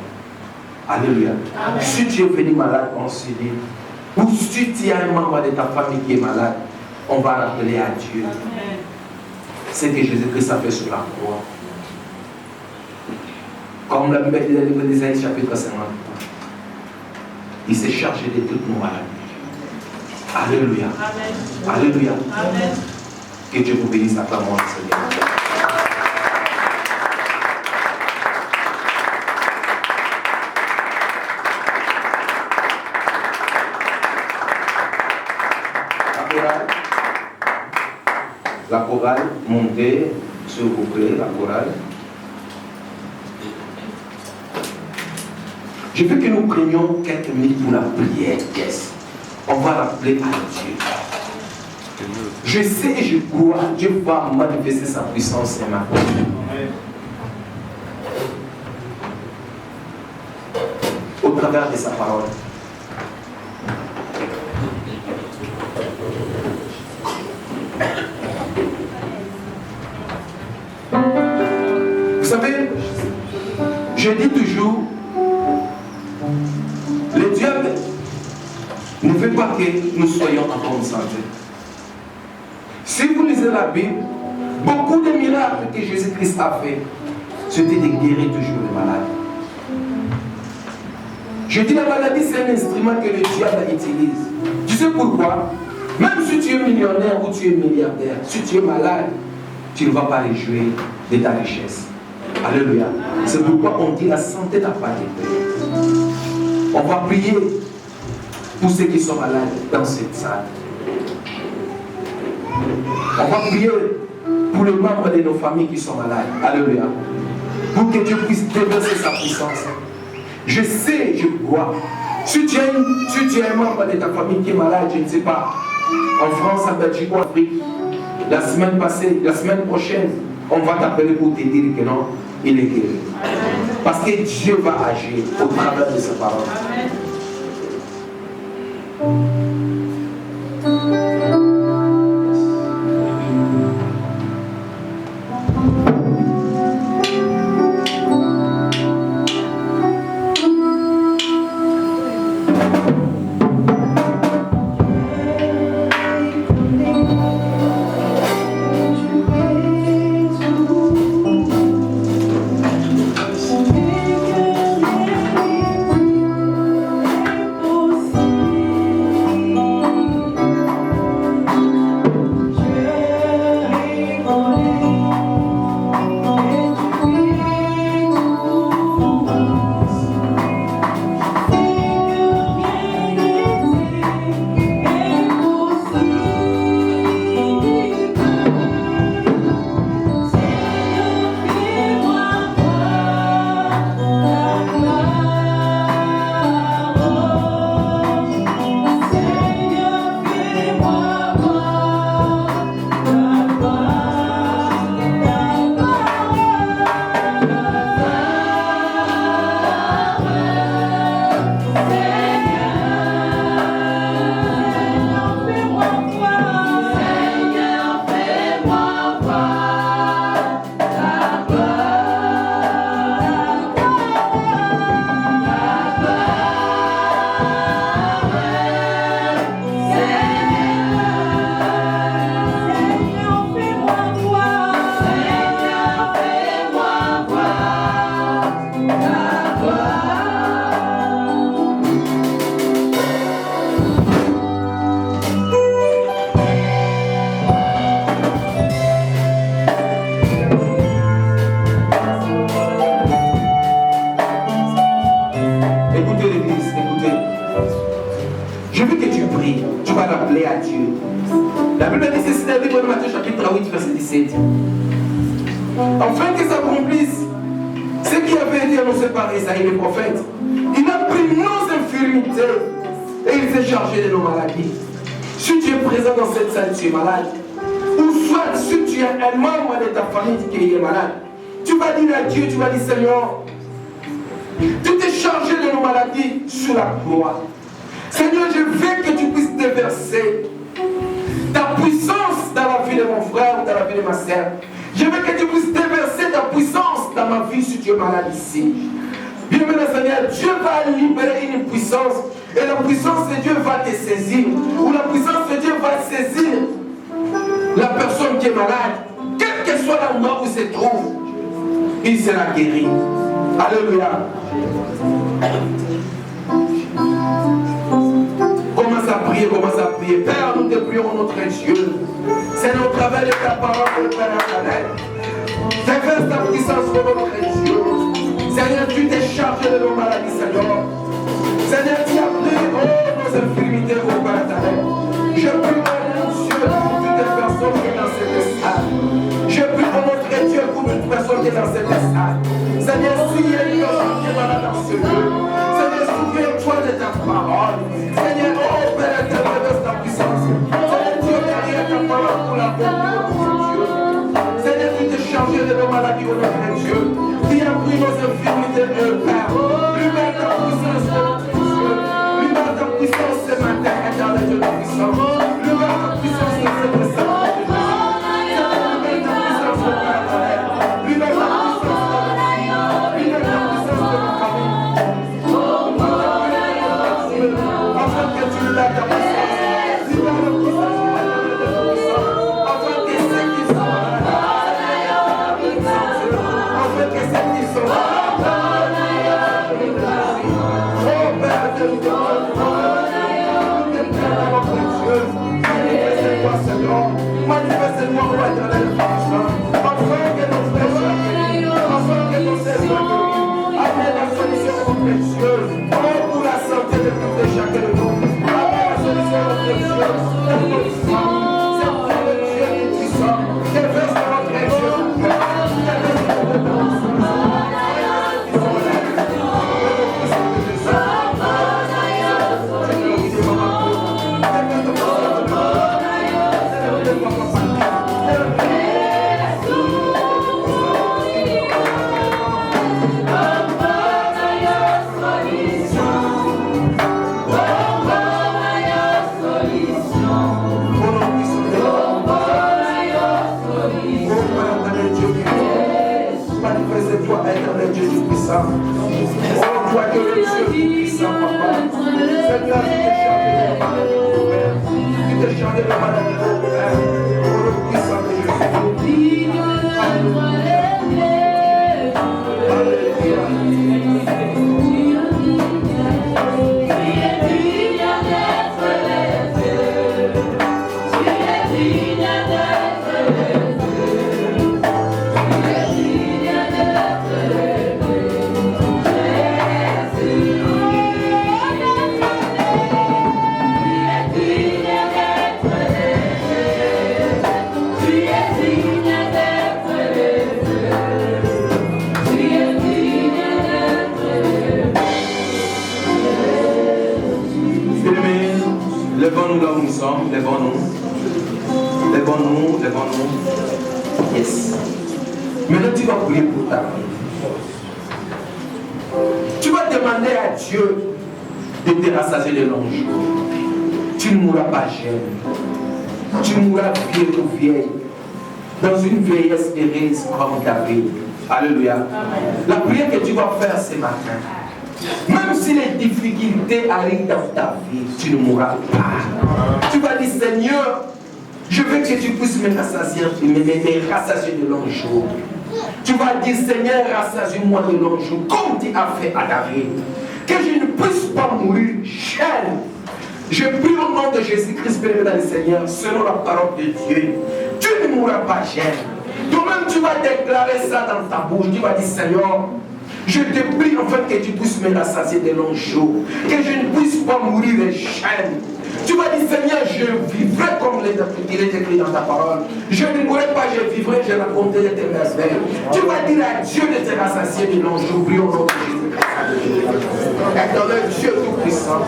Alléluia. Amen. Si tu es venu malade, on se dit, ou si tu as un membre de ta famille qui est malade, on va rappeler à Dieu. C'est que Jésus-Christ a fait sur la croix. Comme la Bible dit dans le livre d'Ésaïe, chapitre 53. Il s'est chargé de toutes nos maladies. Alléluia. Amen. Alléluia. Amen. Que Dieu vous bénisse à toi, mon Seigneur. La chorale, montez, s'il vous plaît, la chorale. Je veux que nous prenions quelques minutes pour la prière. Yes. On va rappeler à Dieu. Je sais et je crois, Dieu va manifester sa puissance et ma vie. Au travers de sa parole. Vous savez, je dis toujours, le diable ne veut pas que nous soyons en bonne santé. Si vous lisez la Bible, beaucoup de miracles que Jésus-Christ a fait, c'était de guérir toujours les malades. Je dis la maladie, c'est un instrument que le diable utilise. Tu sais pourquoi? Même si tu es millionnaire ou tu es milliardaire, si tu es malade, tu ne vas pas réjouir de ta richesse. Alléluia. C'est pourquoi on dit la santé n'a pas de prix. On va prier pour ceux qui sont malades dans cette salle. On va prier pour les membres de nos familles qui sont malades. Alléluia. Pour que Dieu puisse déverser sa puissance. Je sais, je crois. Si tu es un membre de ta famille qui est malade, je ne sais pas, en France, en Belgique ou en Afrique, la semaine passée, la semaine prochaine, on va t'appeler pour te dire que non, il est guéri. Parce que Dieu va agir au travers de sa parole. Afin que s'accomplisse ce qui avait été annoncé par Isaïe le prophète. Il a pris nos infirmités et il s'est chargé de nos maladies. Si tu es présent dans cette salle, tu es malade. Ou soit si tu es un membre de ta famille qui est malade, tu vas dire à Dieu, tu vas dire Seigneur, tu t'es chargé de nos maladies sur la croix. Seigneur, je veux que tu puisses déverser ta puissance dans la vie de mon frère ou dans la vie de ma sœur. Je veux que tu puisses déverser ta puissance dans ma vie si tu es malade ici. Bien aimé Seigneur, Dieu va libérer une puissance et la puissance de Dieu va te saisir. Ou la puissance de Dieu va saisir la personne qui est malade. Quel que soit l'endroit où il se trouve, il sera guéri. Alléluia. Commence à prier, commence à prier. Père, nous te prions notre Dieu. C'est notre travail de ta parole, Père éternel. Déverse ta puissance sur notre Dieu. Seigneur, tu t'es chargé de nos maladies, Seigneur. Seigneur, tu as pris nos infirmités, au Père éternel. Je prie, mon Dieu, pour toutes les personnes qui sont dans cette salle. Je prie pour notre Dieu, pour toute personne qui est dans cette salle. Seigneur, si il y a une personne qui est malade dans ce lieu, Seigneur, souviens-toi de ta parole. Seigneur, oh Père éternel, déverse ta puissance. Seigneur, Dieu, derrière ta parole pour la bonne de Dieu. Seigneur, tu t'es chargé de nos maladies, au nom de Dieu. Qui a pris nos infirmités, Père. Libère ta puissance, notre Dieu. Libère ta puissance ce matin, éternel Dieu de puissance. Libère ta puissance de cette salle. Libère ta puissance, Père éternel. Libère ta puissance, libère ta puissance de ma famille. Afin que tu libères ta puissance. Libère la puissance de ta puissance. Afin que ceux qui sont afin que ceux qui sont oh Père de Dieu, manifeste-toi Seigneur, manifeste-toi roi éternel, afin que nos frères soient guéris, afin que nos sœurs soient guéris, amène la solution notre Dieu, oh pour la santé de tout et chacun de nous, amène la solution notre Dieu, de notre famille, c'est pour le Dieu qui est puissant, déverse notre Dieu, Manifeste-toi, éternel Dieu Tout-Puissant. Oh, toi que le Dieu Tout-Puissant, Papa. Seigneur, tu te changes de la maladie de mon Père. Oh, le puissant de Jésus. Levons-nous là où nous sommes, levons-nous. Levons-nous, levons-nous. Yes. Maintenant, tu vas prier pour ta vie. Tu vas demander à Dieu de te rassasier de longs jours. Tu ne mourras pas jeune. Tu mourras vieux ou vieille. Dans une vieillesse heureuse comme David. Alléluia. Amen. La prière que tu vas faire ce matin. Même si les difficultés arrivent dans ta vie, tu ne mourras pas. Tu vas dire, Seigneur, je veux que tu puisses me rassasier de longs jours. Tu vas dire, Seigneur, rassasie-moi de longs jours, comme tu as fait à David. Que je ne puisse pas mourir jeune. Je prie au nom de Jésus-Christ, béni dans le Seigneur, selon la parole de Dieu. Tu ne mourras pas jeune. Toi-même, tu vas déclarer ça dans ta bouche. Tu vas dire, Seigneur, je te prie enfin que tu puisses me rassasier de longs jours, que je ne puisse pas mourir jeune. Tu vas dire, Seigneur, je vivrai comme il est écrit dans ta parole. Je ne mourrai pas, je vivrai, je raconterai tes merveilles. Tu vas dire à Dieu de te rassasier de longs jours. Prie au nom de Jésus-Christ. Éternel Dieu Tout-Puissant.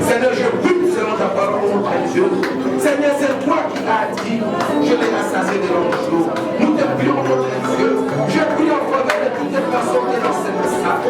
Seigneur, je prie selon ta parole, mon Dieu. Seigneur, c'est toi qui as dit, je vais rassasier de longs jours. Nous te prions, notre Dieu. Je prie en faveur de toutes les personnes qui sont dans cette salle.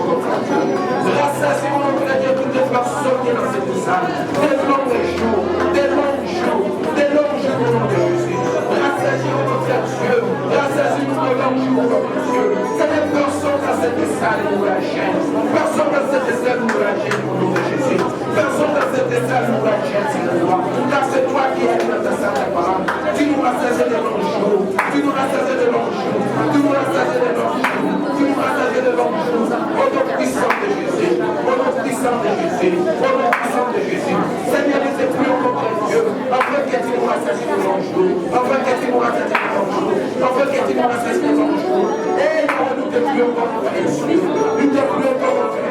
Rassasie, mon Dieu, toutes les personnes qui sont dans cette salle. Des longs jours, des longs jours, des longs jours, au nom de Jésus. Rassasie, mon Dieu. Rassasie, mon longs jours, au nom de Dieu. C'est des personnes dans cette salle nous la gênent. Personne dans cette salle nous la gêne, au nom de Jésus. Personne dans cette salle nous la gêne, c'est toi. Car c'est toi qui es dans ta salle de parole. Tu nous rassasies de longs jours. Tu nous rassasies de longs jours. Tu nous rassasies de longs jours. Tu nous rassasies de longs jours. Au nom puissant de Jésus. Au nom puissant de Jésus. Au nom puissant de Jésus. Seigneur, nous te prions contre Dieu. Afin que tu nous rassasies de longs jours. Afin que tu nous rassasies de longs jours. Afin que tu nous rassasies de longs jours. Et nous te prions contre Dieu. Nous te prions contre Dieu.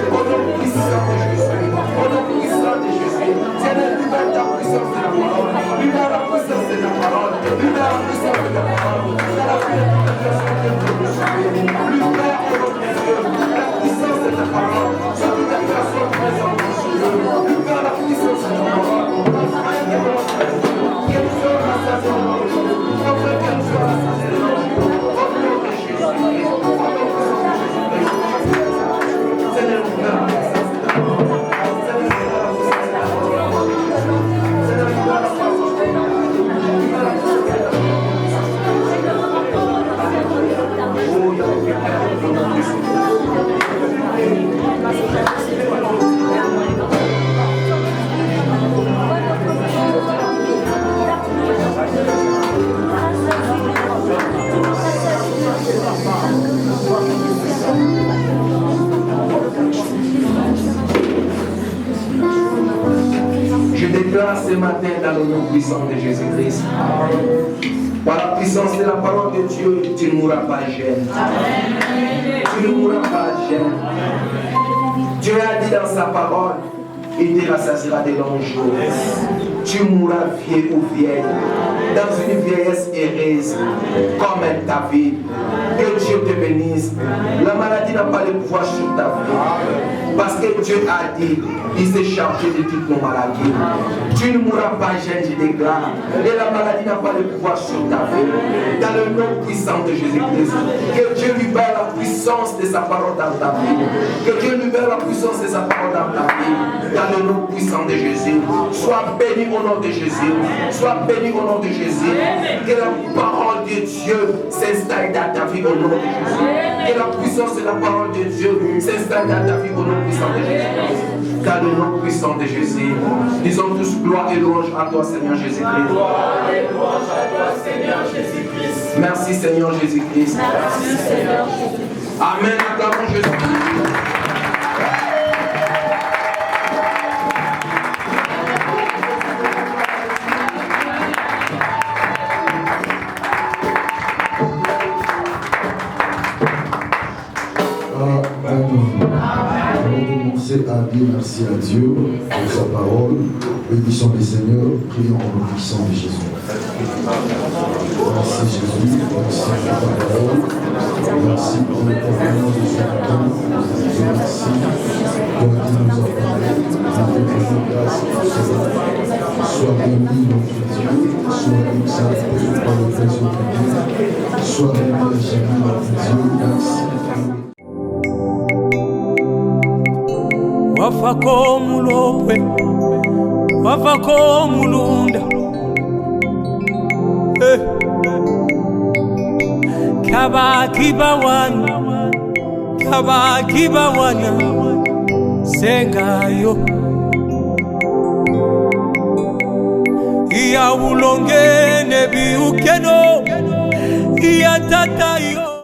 Au nom puissant de Jésus. Au nom puissant de Jésus. Seigneur, libère ta puissance de la parole. Libère la puissance de la parole. Libère la puissance de la parole. Libère la puissance de la parole. Libère la puissance de la parole. Sur toute la personne présente dans ce lieu. Libère la puissance de la parole. Qu'elle soit rassasiée de longs jours. Enfin qu'elle soit rassasiée de longs jours. Au nom de Jésus. Au nom de Jésus. Seigneur, libère la puissance de la parole. Je déclare ce matin dans le nom puissant de Jésus-Christ, par la puissance de la parole de Dieu, tu ne mourras pas jeune. Tu ne mourras pas jeune. Dieu a dit dans sa parole, il te rassasiera de longs jours. Tu mourras vieux ou vieille, dans une vieillesse heureuse, comme ta vie. Que Dieu te bénisse. La maladie n'a pas de pouvoir sur ta vie. Parce Parce que Dieu a dit, il s'est chargé de toutes nos maladies. Tu ne mourras pas jeune, je déclare. Et la maladie n'a pas de pouvoir sur ta vie. Dans le nom puissant de Jésus-Christ. Que Dieu libère la puissance de sa parole dans ta vie. Que Dieu libère la puissance de sa parole dans ta vie. Dans le nom puissant de Jésus. Sois béni au nom de Jésus. Sois béni au nom de Jésus. Que la parole de Dieu s'installe dans ta vie au nom de Jésus. Que la puissance de la parole de Dieu s'installe dans ta vie au nom puissant de Jésus. Dans le nom puissant de Jésus. Disons tous gloire et louange à toi, Seigneur Jésus-Christ. Gloire et louange à toi, Seigneur Jésus-Christ. Merci, Seigneur Jésus-Christ. Merci, Seigneur Jésus-Christ. Amen. Acclamons Jésus-Christ. À dire merci à Dieu pour sa parole. Bénissons le Seigneur, prions au nom puissant de Jésus. Merci Jésus, merci pour ta parole, merci pour le témoignage de ce matin, merci pour qui nous a parlé, nous te faisons grâce pour cela. Sois béni notre Dieu, sois exalté par le présent de Dieu, sois béni Jésus notre Dieu, merci. Wafako mulopwe, wafako mulunda, kabaki bawana, sengayo. Iya ulonge nebi ukeno, iya tatayo.